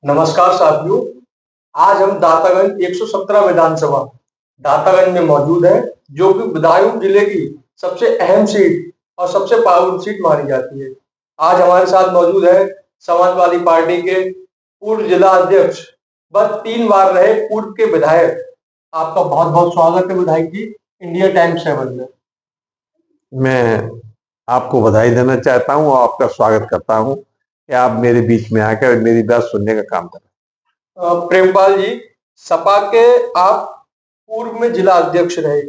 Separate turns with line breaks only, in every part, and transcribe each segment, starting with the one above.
नमस्कार साथियों। आज हम दातागंज 117 विधानसभा दातागंज में मौजूद है, जो कि बदायूं जिले की सबसे अहम सीट और सबसे पावरफुल सीट मानी जाती है। आज हमारे साथ मौजूद है समाजवादी पार्टी के पूर्व जिला अध्यक्ष व 3 बार रहे पूर्व के विधायक। आपका बहुत बहुत स्वागत है विधायक जी, इंडिया टाइम्स 7 में।
मैं आपको बधाई देना चाहता हूं और आपका स्वागत करता हूं कि आप मेरे बीच में आकर मेरी बात सुनने का काम करें।
प्रेमपाल जी, सपा के आप पूर्व में जिला अध्यक्ष रहे,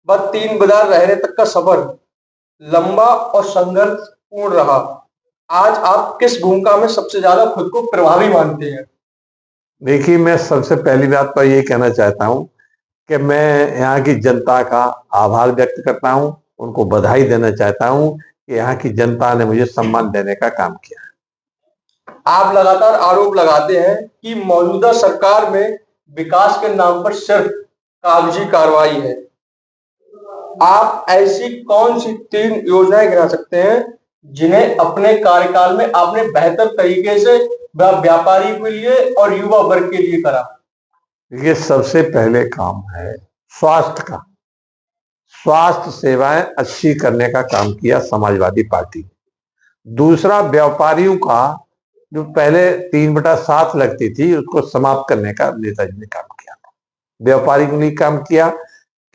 बस 3 बार रहने तक का सफर लंबा और संघर्षपूर्ण रहा। आज आप किस भूमिका में सबसे ज्यादा खुद को प्रभावी मानते हैं?
देखिए, मैं सबसे पहली बात पर यह कहना चाहता हूं कि मैं यहाँ की जनता का आभार व्यक्त करता हूं, उनको बधाई देना चाहता हूं कि यहाँ की जनता ने मुझे सम्मान देने का काम किया।
आप लगातार आरोप लगाते हैं कि मौजूदा सरकार में विकास के नाम पर सिर्फ कागजी कार्रवाई है। आप ऐसी कौन सी 3 योजनाएं गिना सकते हैं जिन्हें अपने कार्यकाल में आपने बेहतर तरीके से व्यापारी के लिए और युवा वर्ग के लिए करा?
देखिए, सबसे पहले काम है स्वास्थ्य का। स्वास्थ्य सेवाएं अच्छी करने का काम किया समाजवादी पार्टी। दूसरा, व्यापारियों का जो पहले 3/7 लगती थी उसको समाप्त करने का नेताजी ने काम किया। व्यापारी के लिए काम किया।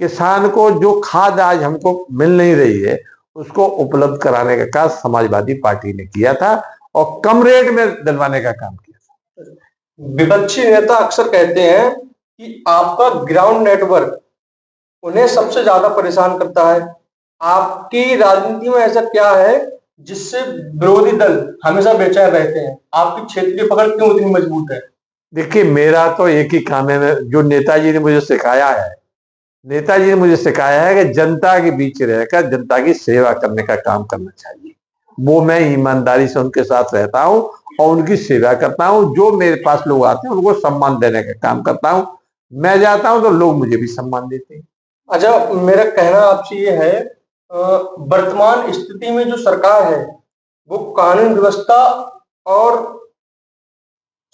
किसान को जो खाद आज हमको मिल नहीं रही है उसको उपलब्ध कराने का काम समाजवादी पार्टी ने किया था और कम रेट में दिलवाने का काम किया।
विपक्षी नेता अक्सर कहते हैं कि आपका ग्राउंड नेटवर्क उन्हें सबसे ज्यादा परेशान करता है। आपकी राजनीति में ऐसा क्या है जिससे विरोधी दल हमेशा बेचैन रहते हैं? आपकी क्षेत्रीय पकड़ क्यों इतनी मजबूत है?
देखिए, मेरा तो एक ही काम है, जो नेताजी ने मुझे सिखाया है। नेताजी ने मुझे सिखाया है कि जनता के बीच रहकर जनता की सेवा करने का काम करना चाहिए। वो मैं ईमानदारी से उनके साथ रहता हूँ और उनकी सेवा करता हूँ। जो मेरे पास लोग आते हैं उनको सम्मान देने का काम करता हूँ। मैं जाता हूँ तो लोग मुझे भी सम्मान देते हैं।
अच्छा, मेरा कहना आपसे ये है, वर्तमान स्थिति में जो सरकार है वो कानून व्यवस्था और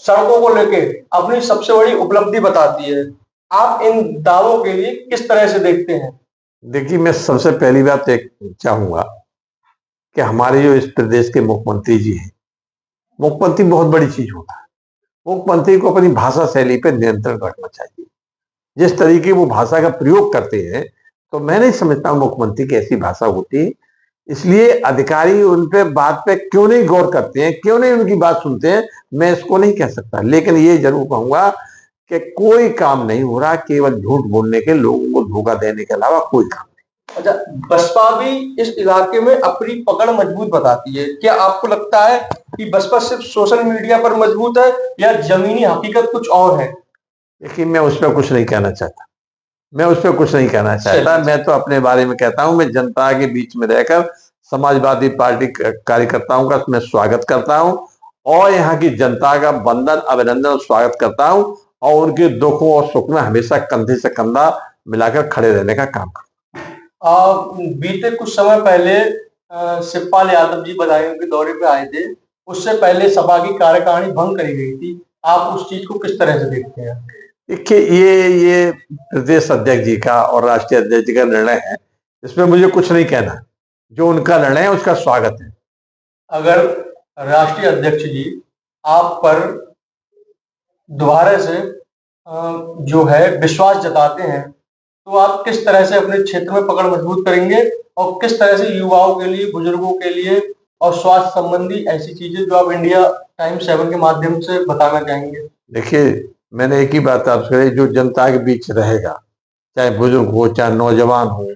सड़कों को लेके अपनी सबसे बड़ी उपलब्धि बताती है। आप इन दावों के लिए किस तरह से देखते हैं?
देखिए, मैं सबसे पहली बात एक चाहूंगा कि हमारे जो इस प्रदेश के मुख्यमंत्री जी हैं, मुख्यमंत्री बहुत बड़ी चीज होता है। मुख्यमंत्री को अपनी भाषा शैली पर नियंत्रण रखना चाहिए। जिस तरीके वो भाषा का प्रयोग करते हैं तो मैं नहीं समझता हूं मुख्यमंत्री की ऐसी भाषा होती है। इसलिए अधिकारी उन पे बात पे क्यों नहीं गौर करते हैं, क्यों नहीं उनकी बात सुनते हैं, मैं इसको नहीं कह सकता। लेकिन ये जरूर कहूंगा कि कोई काम नहीं हो रहा, केवल झूठ बोलने के, लोगों को धोखा देने के अलावा कोई काम नहीं।
अच्छा, बसपा भी इस इलाके में अपनी पकड़ मजबूत बताती है। क्या आपको लगता है कि बसपा सिर्फ सोशल मीडिया पर मजबूत है या जमीनी हकीकत कुछ और है?
देखिए, मैं उस पर कुछ नहीं कहना चाहता। मैं उस पर कुछ नहीं कहना चाहता। मैं तो अपने बारे में कहता हूं। मैं जनता के बीच में रहकर समाजवादी पार्टी कार्यकर्ताओं का मैं स्वागत करता हूं और यहाँ की जनता का वंदन, अभिनंदन और स्वागत करता हूं और उनके दुखों और सुख में हमेशा कंधे से कंधा मिलाकर खड़े रहने का काम करता हूं।
बीते कुछ समय पहले शिवपाल यादव जी बदायूं के दौरे पे आए थे। उससे पहले सपा की कार्यकारिणी भंग करी गई थी। आप उस चीज को किस तरह से देखते हैं?
देखिए, ये प्रदेश अध्यक्ष जी का और राष्ट्रीय अध्यक्ष जी का निर्णय है, इसमें मुझे कुछ नहीं कहना। जो उनका निर्णय है उसका स्वागत है।
अगर राष्ट्रीय अध्यक्ष जी आप पर दोबारा से जो है विश्वास जताते हैं तो आप किस तरह से अपने क्षेत्र में पकड़ मजबूत करेंगे और किस तरह से युवाओं के लिए, बुजुर्गों के लिए और स्वास्थ्य संबंधी ऐसी चीजें जो आप इंडिया टाइम्स 7 के माध्यम से बताना चाहेंगे?
देखिए, मैंने एक ही बात आपसे कही, जो जनता के बीच रहेगा, चाहे बुजुर्ग हो, चाहे नौजवान हो,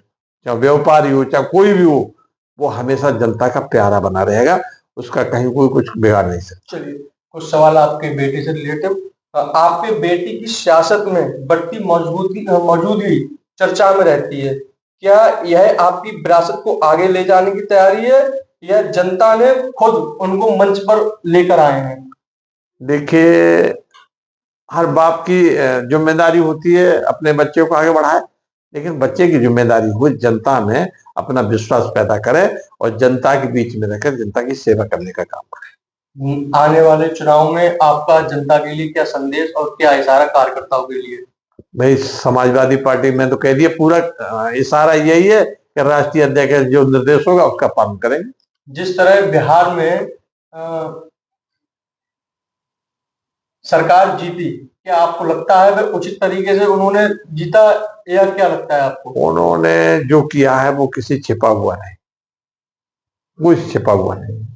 चाहे व्यापारी हो, चाहे कोई भी हो, वो हमेशा जनता का प्यारा बना रहेगा। उसका कहीं कोई कुछ बिगाड़ नहीं सकता।
चलिए, कुछ सवाल आपके बेटे से रिलेटेड। आपके बेटी की सियासत में बढ़ती मौजूदगी चर्चा में रहती है। क्या यह आपकी विरासत को आगे ले जाने की तैयारी है या जनता ने खुद उनको मंच पर लेकर आए हैं?
देखिए, हर बाप की जिम्मेदारी होती है अपने बच्चे को आगे बढ़ाए, लेकिन बच्चे की जिम्मेदारी हो जनता में अपना विश्वास पैदा करे और जनता के बीच में रहकर जनता की सेवा करने का काम करे।
आने वाले चुनाव में आपका जनता के लिए क्या संदेश और क्या इशारा कार्यकर्ताओं के लिए?
भाई समाजवादी पार्टी में तो कह दिया पूरा इशारा यही है कि राष्ट्रीय अध्यक्ष का जो निर्देश होगा उसका पालन करेंगे।
जिस तरह बिहार में सरकार जीती, क्या आपको लगता है वह उचित तरीके से उन्होंने जीता, या क्या लगता है आपको?
उन्होंने जो किया है वो किसी छिपा हुआ नहीं, कुछ छिपा हुआ नहीं।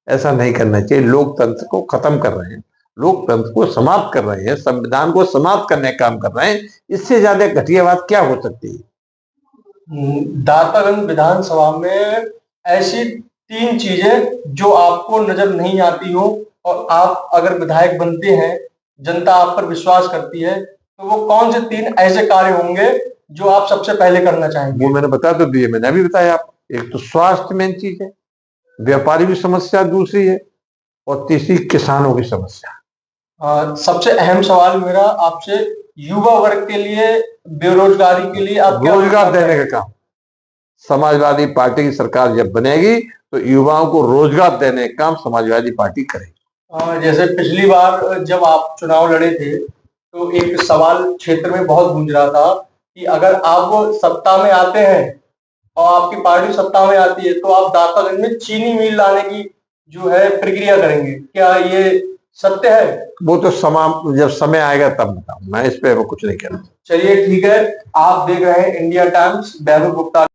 ऐसा नहीं करना चाहिए। लोकतंत्र को खत्म कर रहे हैं, लोकतंत्र को समाप्त कर रहे हैं, संविधान को समाप्त करने का काम कर रहे हैं। इससे ज्यादा घटिया बात क्या हो सकती है?
दातागंज विधानसभा में ऐसी 3 चीजें जो आपको नजर नहीं आती हो, और आप अगर विधायक बनते हैं, जनता आप पर विश्वास करती है, तो वो कौन से 3 ऐसे कार्य होंगे जो आप सबसे पहले करना चाहेंगे?
वो मैंने बता तो दिए, मैंने अभी बताया आपको। एक तो स्वास्थ्य मेन चीज है, व्यापारी की समस्या दूसरी है, और तीसरी किसानों की समस्या।
सबसे अहम सवाल मेरा आपसे, युवा वर्ग के लिए, बेरोजगारी के लिए आप क्या
रोजगार देने का काम समाजवादी पार्टी की सरकार जब बनेगी तो युवाओं को रोजगार देने का काम समाजवादी पार्टी करेगी।
जैसे पिछली बार जब आप चुनाव लड़े थे, तो एक सवाल क्षेत्र में बहुत गूंज रहा था कि अगर आप सत्ता में आते हैं और आपकी पार्टी सत्ता में आती है, तो आप दातागंज में चीनी मिल लाने की जो है प्रक्रिया करेंगे, क्या ये सत्य है?
वो तो जब समय आएगा तब बताऊं, मैं इस पे कुछ नहीं कहना।
चलिए ठीक है। आप देख रहे हैं इंडिया टाइम्स, वैभव गुप्ता।